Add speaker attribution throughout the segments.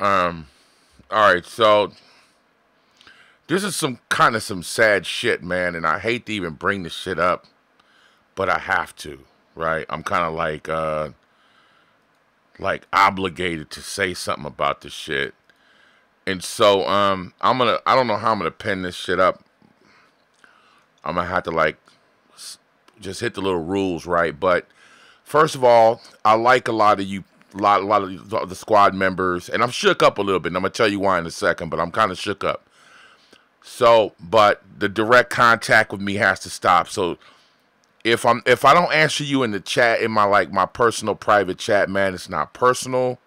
Speaker 1: All right, so this is some sad shit, man, and I hate to even bring this shit up, but I have to, right? I'm kind of like obligated to say something about this shit. And so I don't know how I'm gonna pen this shit up. I'm gonna have to just hit the little rules, right? But first of all, I like a lot of you, lot of the squad members, and I'm shook up a little bit. And I'm gonna tell you why in a second, but I'm kind of shook up. So, but the direct contact with me has to stop. So if I don't answer you in the chat, in my personal private chat, man, it's not personal,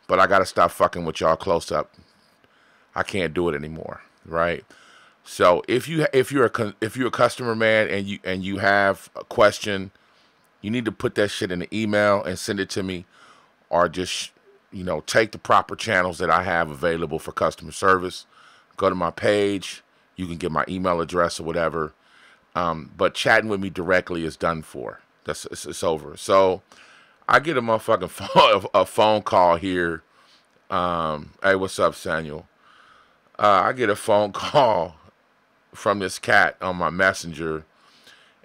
Speaker 1: but I gotta stop fucking with y'all close up. I can't do it anymore, right? So if you're a customer, man, and you have a question, you need to put that shit in the email and send it to me, or just take the proper channels that I have available for customer service. Go to my page. You can get my email address or whatever. But chatting with me directly is done for. It's over. So I get a motherfucking phone call here. Hey, what's up, Samuel? I get a phone call from this cat on my messenger,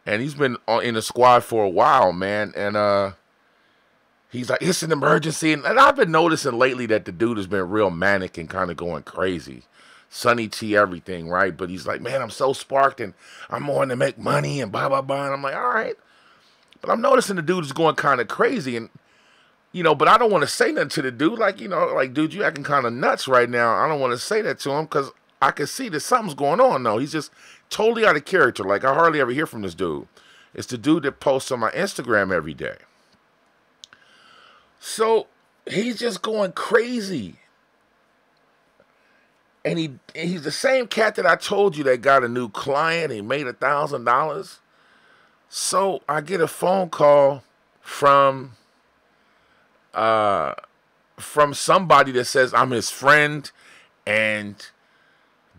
Speaker 1: and he's been in the squad for a while, man. And he's like, it's an emergency. And I've been noticing lately that the dude has been real manic and kind of going crazy. Sonny T everything, right? But he's like, man, I'm so sparked and I'm wanting to make money and blah, blah, blah. And I'm like, all right. But I'm noticing the dude is going kind of crazy. And, but I don't want to say nothing to the dude. Like, dude, you acting kind of nuts right now. I don't want to say that to him because I can see that something's going on, though. He's just totally out of character. Like, I hardly ever hear from this dude. It's the dude that posts on my Instagram every day. So he's just going crazy. And he's the same cat that I told you that got a new client. He made $1,000. So I get a phone call from somebody that says I'm his friend, and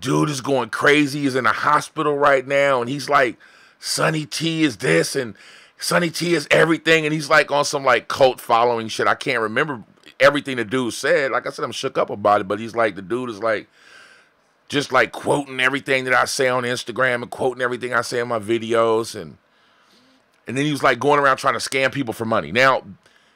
Speaker 1: dude is going crazy. He's in a hospital right now, and he's like, Sonny T is this, and Sonny T is everything, and he's like on some like cult following shit. I can't remember everything the dude said. Like I said, I'm shook up about it, but he's like, the dude is like, just like quoting everything that I say on Instagram and quoting everything I say in my videos. And then he was like going around trying to scam people for money. Now,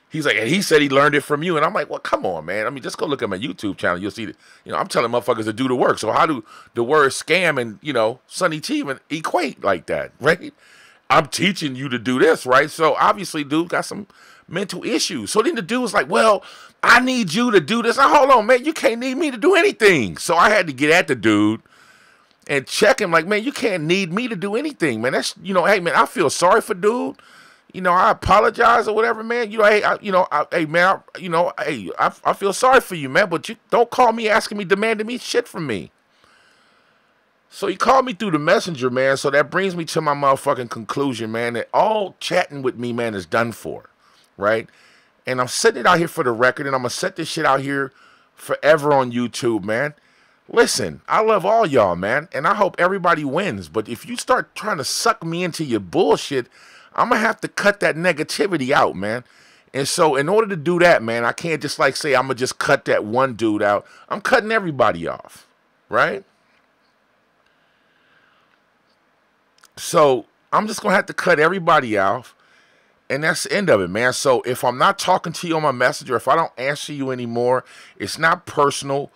Speaker 1: he's like, and he said he learned it from you. And I'm like, well, come on, man. I mean, just go look at my YouTube channel. You'll see that, I'm telling motherfuckers to do the work. So how do the word scam and, Sonny T even equate like that, right? I'm teaching you to do this, right? So obviously, dude got some mental issues. So then the dude was like, well, I need you to do this. Hold on, man. You can't need me to do anything. So I had to get at the dude and check him like, man, you can't need me to do anything, man. That's, hey, man, I feel sorry for dude. I apologize or whatever, man. Hey, man, I feel sorry for you, man, but you don't call me asking me, demanding me shit from me. So he called me through the messenger, man. So that brings me to my motherfucking conclusion, man, that all chatting with me, man, is done for, right? And I'm setting it out here for the record, and I'm going to set this shit out here forever on YouTube, man. Listen, I love all y'all, man, and I hope everybody wins. But if you start trying to suck me into your bullshit, I'm going to have to cut that negativity out, man. And so in order to do that, man, I can't just like say I'm going to just cut that one dude out. I'm cutting everybody off, right? So I'm just going to have to cut everybody off. And that's the end of it, man. So if I'm not talking to you on my messenger, if I don't answer you anymore, it's not personal.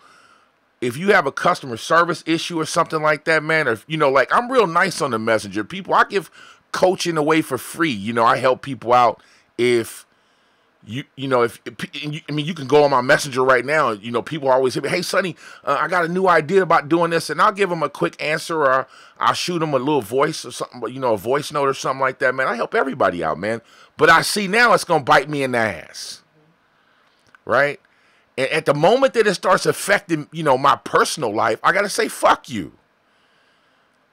Speaker 1: If you have a customer service issue or something like that, man, or, like I'm real nice on the messenger. People, I give coaching away for free. I help people out if you can go on my messenger right now. People always say, hey, Sonny, I got a new idea about doing this. And I'll give them a quick answer, or I'll shoot them a little voice or something, a voice note or something like that, man. I help everybody out, man. But I see now it's going to bite me in the ass, right? And at the moment that it starts affecting, my personal life, I got to say, fuck you.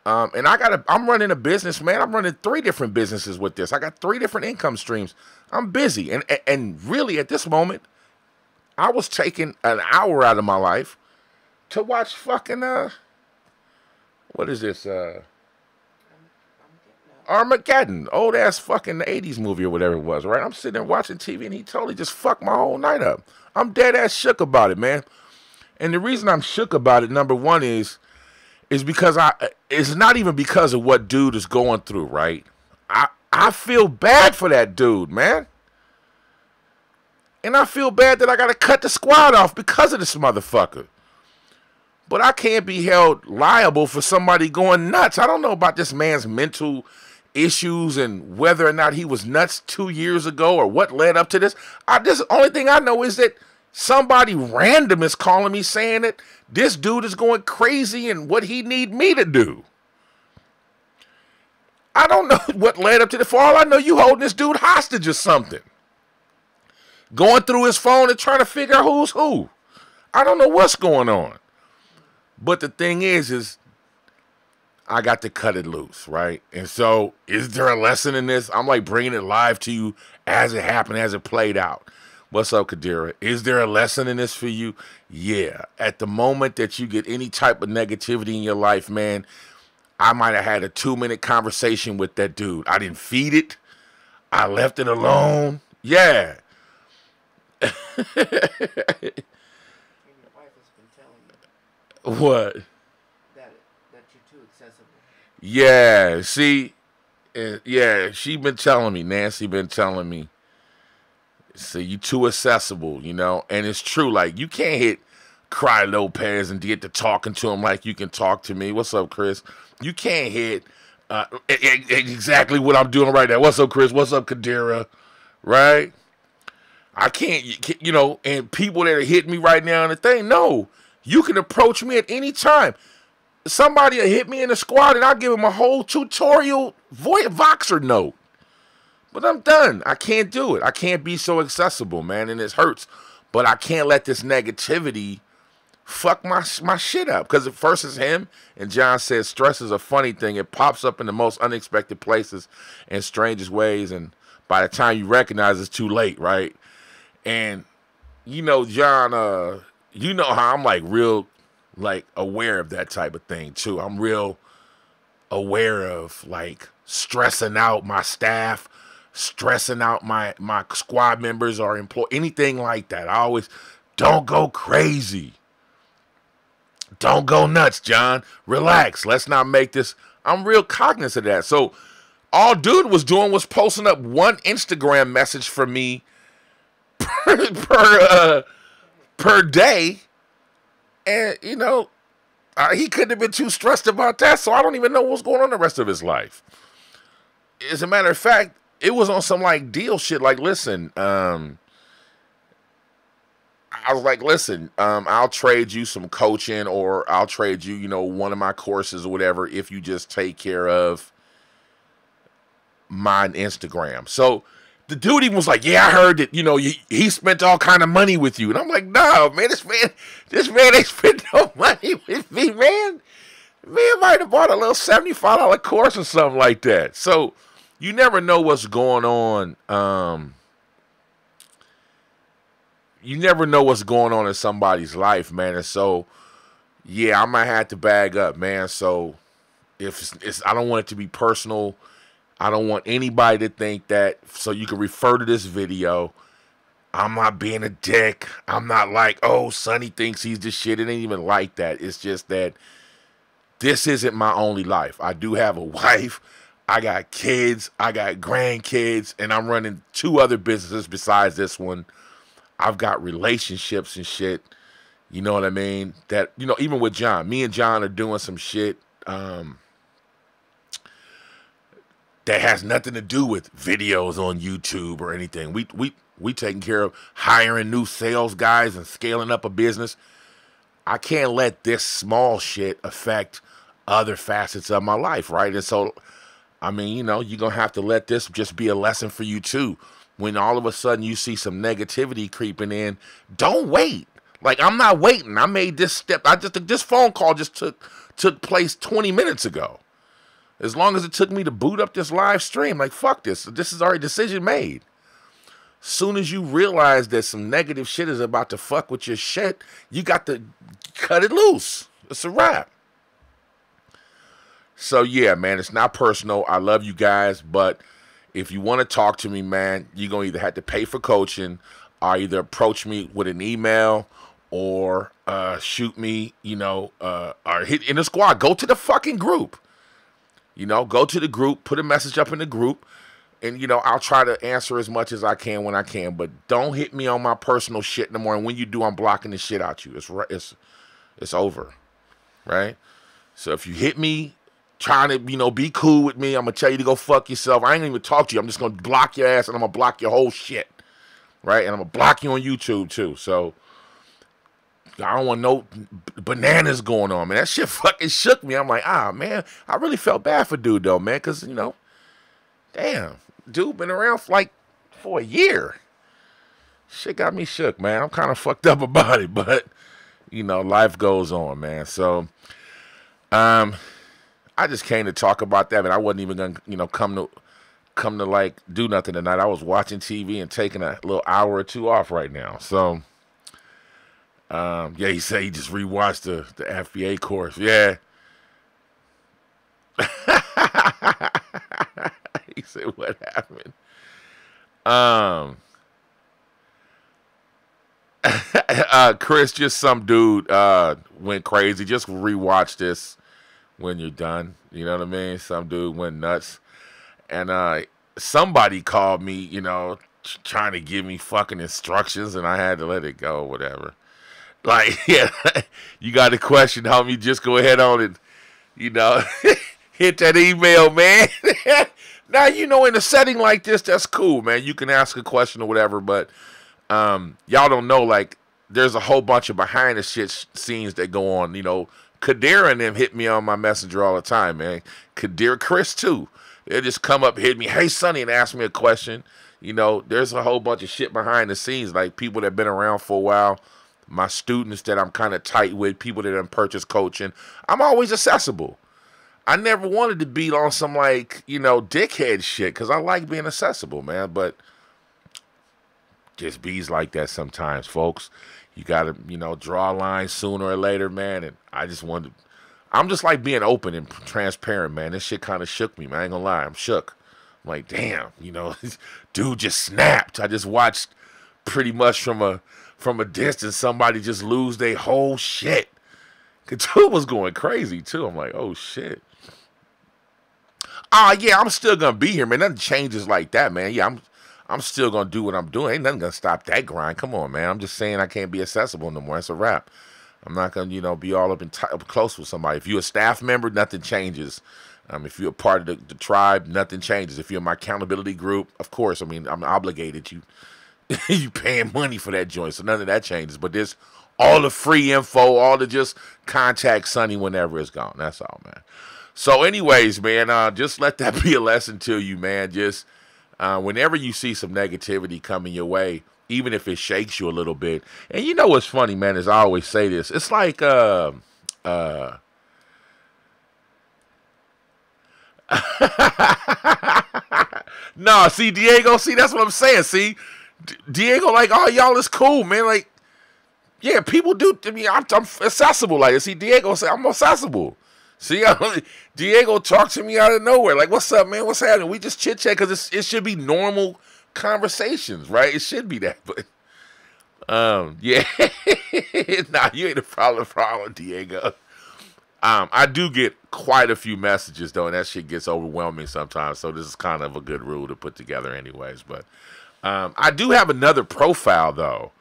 Speaker 1: And I'm running a business, man. I'm running 3 different businesses with this. I got 3 different income streams. I'm busy. And really at this moment, I was taking an hour out of my life to watch fucking, what is this? Armageddon. Old ass fucking 80s movie or whatever it was, right? I'm sitting there watching TV and he totally just fucked my whole night up. I'm dead ass shook about it, man. And the reason I'm shook about it, number one, is because it's not even because of what dude is going through, right? I feel bad for that dude, man. And I feel bad that I got to cut the squad off because of this motherfucker. But I can't be held liable for somebody going nuts. I don't know about this man's mental issues and whether or not he was nuts 2 years ago or what led up to this. The only thing I know is that somebody random is calling me saying that this dude is going crazy and what he need me to do. I don't know what led up to this. For all I know, you holding this dude hostage or something. Going through his phone and trying to figure out who's who. I don't know what's going on. But the thing is I got to cut it loose, right? And so, is there a lesson in this? I'm like bringing it live to you as it happened, as it played out. What's up, Kadira? Is there a lesson in this for you? Yeah. At the moment that you get any type of negativity in your life, man, I might have had a 2-minute conversation with that dude. I didn't feed it. I left it alone. Yeah.
Speaker 2: And your wife has been telling you.
Speaker 1: What?
Speaker 2: That you're too accessible.
Speaker 1: Yeah, see, yeah, she been telling me, Nancy been telling me, so you too accessible, you know, and it's true, like, you can't hit Cry Lopez and get to talking to him like you can talk to me. What's up, Chris? You can't hit exactly what I'm doing right now. What's up, Chris? What's up, Kadira? Right? I can't, you know, and people that are hitting me right now on the thing, no, you can approach me at any time. Somebody will hit me in the squad and I'll give him a whole tutorial Voxer note. But I'm done. I can't do it. I can't be so accessible, man, and it hurts. But I can't let this negativity fuck my shit up. Because at first it's him, and John says stress is a funny thing. It pops up in the most unexpected places and strangest ways, and by the time you recognize it's too late, right? And, you know, John, you know how I'm, like, real, like, aware of that type of thing, too. I'm real aware of, like, stressing out my staff, stressing out my squad members or employees, anything like that. I always, don't go crazy. Don't go nuts, John. Relax. Let's not make this. I'm real cognizant of that. So all dude was doing was posting up one Instagram message for me per day. And, you know, he couldn't have been too stressed about that. So I don't even know what's going on the rest of his life. As a matter of fact, it was on some, like, deal shit. Like, listen, I was like, listen, I'll trade you some coaching, or I'll trade you, you know, one of my courses or whatever if you just take care of my Instagram. So the dude even was like, yeah, I heard that, you know, he spent all kind of money with you. And I'm like, no, man, this man ain't spent no money with me, man. Man might have bought a little $75 course or something like that. So you never know what's going on. You never know what's going on in somebody's life, man. And so, yeah, I might have to bag up, man. So if it's I don't want it to be personal. I don't want anybody to think that. So you can refer to this video. I'm not being a dick. I'm not like, oh, Sonny thinks he's the shit. It ain't even like that. It's just that this isn't my only life. I do have a wife. I got kids. I got grandkids. And I'm running 2 other businesses besides this one. I've got relationships and shit. You know what I mean? That, you know, even with John. Me and John are doing some shit that has nothing to do with videos on YouTube or anything. We taking care of hiring new sales guys and scaling up a business. I can't let this small shit affect other facets of my life, right? And so, I mean, you know, you're going to have to let this just be a lesson for you too. When all of a sudden you see some negativity creeping in, don't wait. Like, I'm not waiting. I made this step. This phone call just took place 20 minutes ago. As long as it took me to boot up this live stream, like, fuck this. This is already a decision made. Soon as you realize that some negative shit is about to fuck with your shit, you got to cut it loose. It's a wrap. So, yeah, man, it's not personal. I love you guys, but if you want to talk to me, man, you're going to either have to pay for coaching or either approach me with an email or shoot me, or hit in the squad. Go to the fucking group. Go to the group, put a message up in the group, and, I'll try to answer as much as I can when I can. But don't hit me on my personal shit in the morning. When you do, I'm blocking the shit out you. It's over, right? So if you hit me trying to, be cool with me, I'm going to tell you to go fuck yourself. I ain't even talk to you. I'm just going to block your ass, and I'm going to block your whole shit, right? And I'm going to block you on YouTube, too. So I don't want no bananas going on, man. That shit fucking shook me. I'm like, man, I really felt bad for dude, though, man, because, damn, dude been around for a year. Shit got me shook, man. I'm kind of fucked up about it, but, life goes on, man. So, I just came to talk about that, man. I wasn't even gonna, come to like do nothing tonight. I was watching TV and taking a little hour or two off right now. So, he said he just rewatched the FBA course. Yeah. He said, what happened? Chris, just some dude went crazy. Just rewatch this when you're done. You know what I mean? Some dude went nuts. And somebody called me, trying to give me fucking instructions, and I had to let it go, whatever. Like, yeah, you got a question, homie, just go ahead on and, hit that email, man. Now, in a setting like this, that's cool, man. You can ask a question or whatever, but y'all don't know, like, there's a whole bunch of behind the shit scenes that go on. Kadir and them hit me on my messenger all the time, man. Kadir, Chris, too. They'll just come up, hit me, hey, Sonny, and ask me a question. There's a whole bunch of shit behind the scenes, like people that have been around for a while, my students that I'm kind of tight with, people that have purchased coaching. I'm always accessible. I never wanted to be on some, dickhead shit, because I like being accessible, man, but just bees like that sometimes, folks. You got to, draw a line sooner or later, man, and I'm just like being open and transparent, man. This shit kind of shook me, man. I ain't gonna lie, I'm shook. I'm like, damn, dude just snapped. I just watched pretty much from a distance somebody just lose their whole shit. Dude was going crazy, too. I'm like, oh, shit. Yeah, I'm still going to be here, man. Nothing changes like that, man. Yeah, I'm still going to do what I'm doing. Ain't nothing going to stop that grind. Come on, man. I'm just saying I can't be accessible no more. It's a wrap. I'm not going to, be all up close with somebody. If you're a staff member, nothing changes. If you're a part of the tribe, nothing changes. If you're in my accountability group, of course, I'm obligated. You paying money for that joint, so none of that changes. But there's all the free info, all the just contact Sonny whenever it's gone. That's all, man. So anyways, man, just let that be a lesson to you, man. Just whenever you see some negativity coming your way, even if it shakes you a little bit. And you know what's funny, man, is I always say this. It's like no, see, Diego, see, that's what I'm saying. See, Diego, like, oh, y'all is cool, man. Like, yeah, people do. I mean, I'm accessible. Like, see, Diego say I'm accessible. See, Diego talked to me out of nowhere. Like, what's up, man? What's happening? We just chit chat because it should be normal conversations, right? It should be that, but yeah, nah, you ain't a problem, Diego. I do get quite a few messages though, and that shit gets overwhelming sometimes. So this is kind of a good rule to put together, anyways. But I do have another profile though,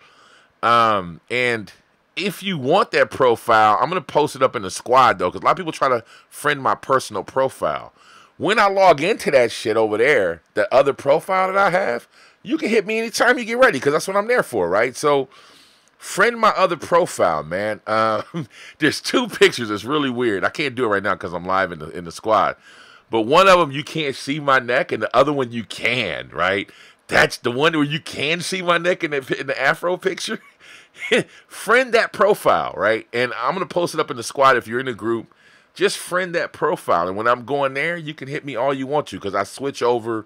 Speaker 1: and if you want that profile, I'm gonna post it up in the squad though, because a lot of people try to friend my personal profile. When I log into that shit over there, that other profile that I have, you can hit me anytime you get ready, because that's what I'm there for, right? So friend my other profile, man. There's two pictures. It's really weird. I can't do it right now because I'm live in the squad. But one of them, you can't see my neck, and the other one, you can, right? That's the one where you can see my neck in the afro picture. Friend that profile, right? And I'm going to post it up in the squad if you're in the group. Just friend that profile. And when I'm going there, you can hit me all you want to, because I switch over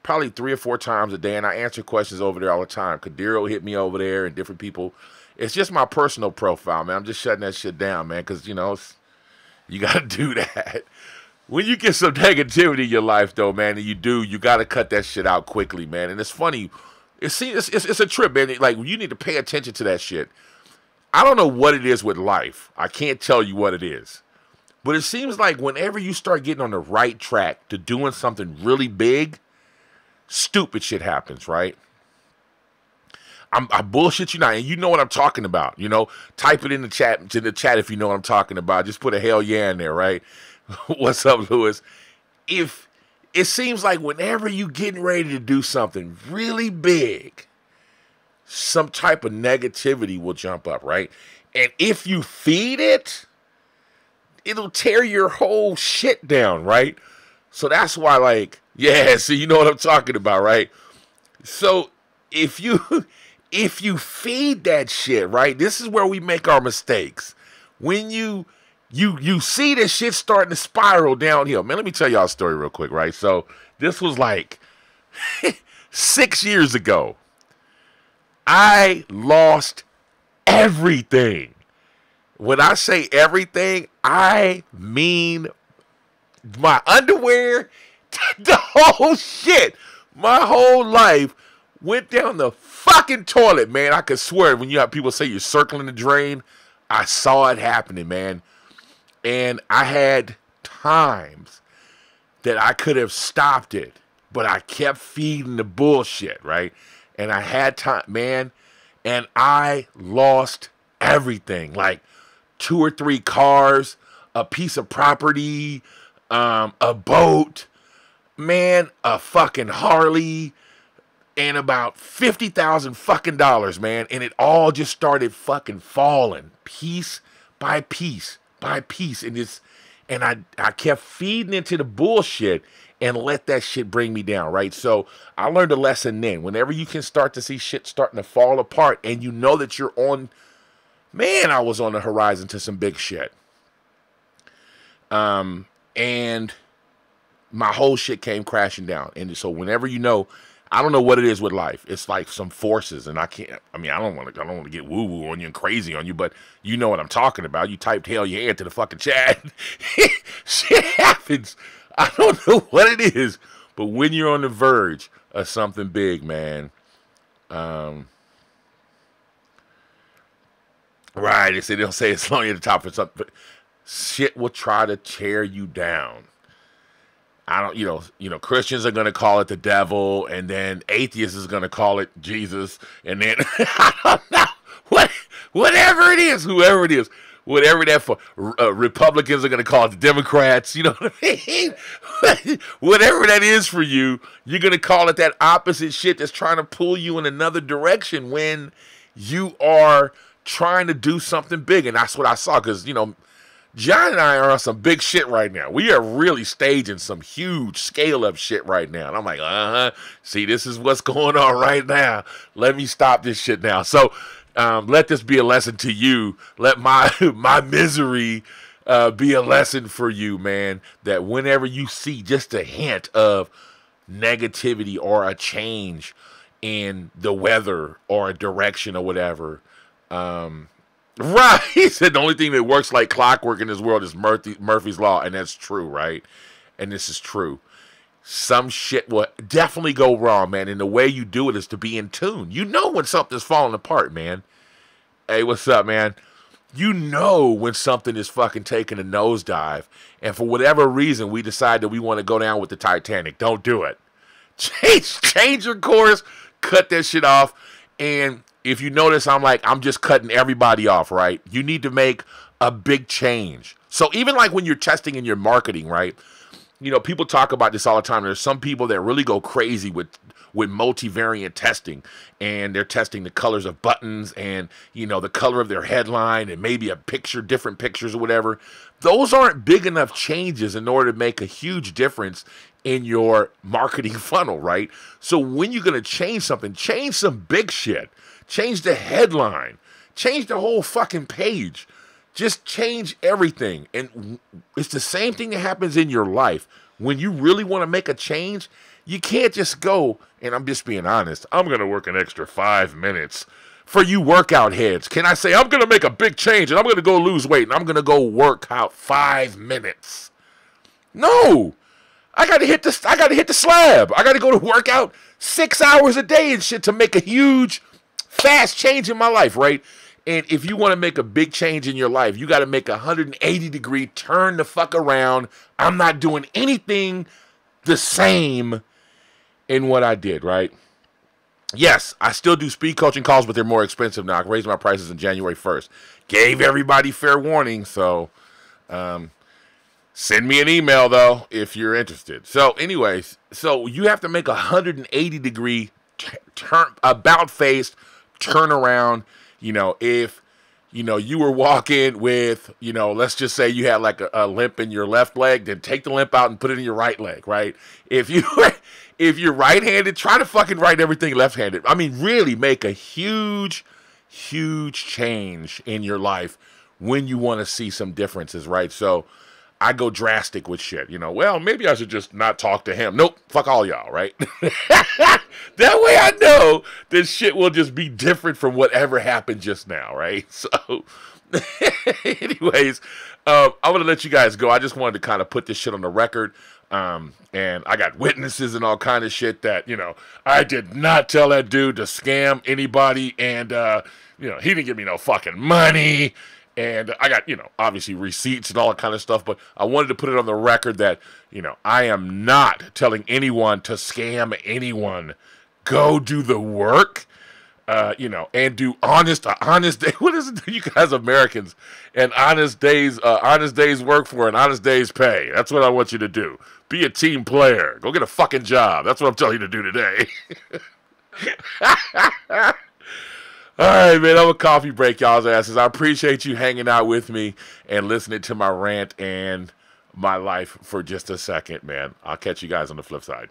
Speaker 1: probably 3 or 4 times a day, and I answer questions over there all the time. Kadiro hit me over there, and different people. It's just my personal profile, man. I'm just shutting that shit down, man, because, you got to do that. When you get some negativity in your life, though, man, and you got to cut that shit out quickly, man. And it's funny. It's a trip, man. Like, you need to pay attention to that shit. I don't know what it is with life. I can't tell you what it is. But it seems like whenever you start getting on the right track to doing something really big, stupid shit happens, right? I bullshit you now, and you know what I'm talking about. You know, type it in the chat if you know what I'm talking about. Just put a hell yeah in there, right? What's up, Lewis? If it seems like whenever you getting ready to do something really big, some type of negativity will jump up, right? And if you feed it, it'll tear your whole shit down, right? So that's why, like, yeah, so you know what I'm talking about, right? So if you feed that shit, right, this is where we make our mistakes. When you see this shit starting to spiral downhill. Man, let me tell y'all a story real quick, right? So this was like 6 years ago. I lost everything. When I say everything, I mean my underwear, the whole shit. My whole life went down the fucking toilet, man. I could swear when you have people say you're circling the drain, I saw it happening, man. And I had times that I could have stopped it, but I kept feeding the bullshit, right? And I had time, man, and I lost everything. Like 2 or 3 cars, a piece of property, a boat, man, a fucking Harley, and about $50,000 fucking dollars, man. And it all just started fucking falling piece by piece by piece. And I kept feeding into the bullshit and let that shit bring me down, right? So I learned a lesson then. Whenever you can start to see shit starting to fall apart and you know that you're on, man, I was on the horizon to some big shit. And my whole shit came crashing down. And so whenever you know, I don't know what it is with life. It's like some forces, and I don't want to get woo woo on you and crazy on you, but you know what I'm talking about. You typed hell yeah into the fucking chat. Shit happens. I don't know what it is, but when you're on the verge of something big, man, right? They'll say it's only at the top of something, but shit will try to tear you down. I don't, you know, Christians are going to call it the devil, and then atheists is going to call it Jesus, and then I don't know whatever it is, whoever it is, whatever that for. Republicans are going to call it the Democrats. You know what I mean? Whatever that is for you, you're going to call it that opposite shit that's trying to pull you in another direction when you are trying to do something big, and that's what I saw because John and I are on some big shit right now. We are really staging some huge scale up shit right now. And I'm like, see, this is what's going on right now. Let me stop this shit now. So let this be a lesson to you. Let my misery be a lesson for you, man. That whenever you see just a hint of negativity or a change in the weather or a direction or whatever, right, he said the only thing that works like clockwork in this world is Murphy's Law, and that's true, right? And this is true. Some shit will definitely go wrong, man, and the way you do it is to be in tune. You know when something's falling apart, man. Hey, what's up, man? You know when something is fucking taking a nosedive, and for whatever reason, we decide that we want to go down with the Titanic. Don't do it. Change your course, cut that shit off, and if you notice, I'm just cutting everybody off, right? You need to make a big change. So even like when you're testing in your marketing, right? People talk about this all the time. There's some people that really go crazy with multivariant testing, and they're testing the colors of buttons and, the color of their headline and maybe different pictures or whatever. Those aren't big enough changes in order to make a huge difference in your marketing funnel, right? So when you're going to change something, change some big shit. Change the headline. Change the whole fucking page. Just change everything. And it's the same thing that happens in your life. When you really want to make a change, you can't just go, and I'm just being honest, I'm going to work an extra 5 minutes. For you workout heads, can I say I'm going to make a big change and I'm going to go lose weight and I'm going to go work out 5 minutes? No. I got to hit the slab. I got to go to work out 6 hours a day and shit to make a huge fast change in my life, right? And if you want to make a big change in your life, you got to make a 180-degree turn the fuck around. I'm not doing anything the same in what I did, right? Yes, I still do speed coaching calls, but they're more expensive now. I raised my prices in January 1st. Gave everybody fair warning, so send me an email, though, if you're interested. So, anyways, so you have to make a 180-degree turn, about-face turnaround. You know, if, you know, you were walking with, you know, let's just say you had like a limp in your left leg, then take the limp out and put it in your right leg, right? If you're right-handed, try to fucking write everything left-handed. I mean, really make a huge, huge change in your life when you want to see some differences, right? So I go drastic with shit, you know. Well, maybe I should just not talk to him. Nope, fuck all y'all, right? That way I know this shit will just be different from whatever happened just now, right? So, anyways, I'm going to let you guys go. I just wanted to kind of put this shit on the record. And I got witnesses and all kind of shit that, you know, I did not tell that dude to scam anybody. And, you know, he didn't give me no fucking money. And I got, you know, obviously receipts and all that kind of stuff. But I wanted to put it on the record that, you know, I am not telling anyone to scam anyone. Go do the work, you know, and do honest day. What is it, you guys Americans? And honest days work for and honest days pay. That's what I want you to do. Be a team player. Go get a fucking job. That's what I'm telling you to do today. All right, man, I'm a coffee break, y'all's asses. I appreciate you hanging out with me and listening to my rant and my life for just a second, man. I'll catch you guys on the flip side.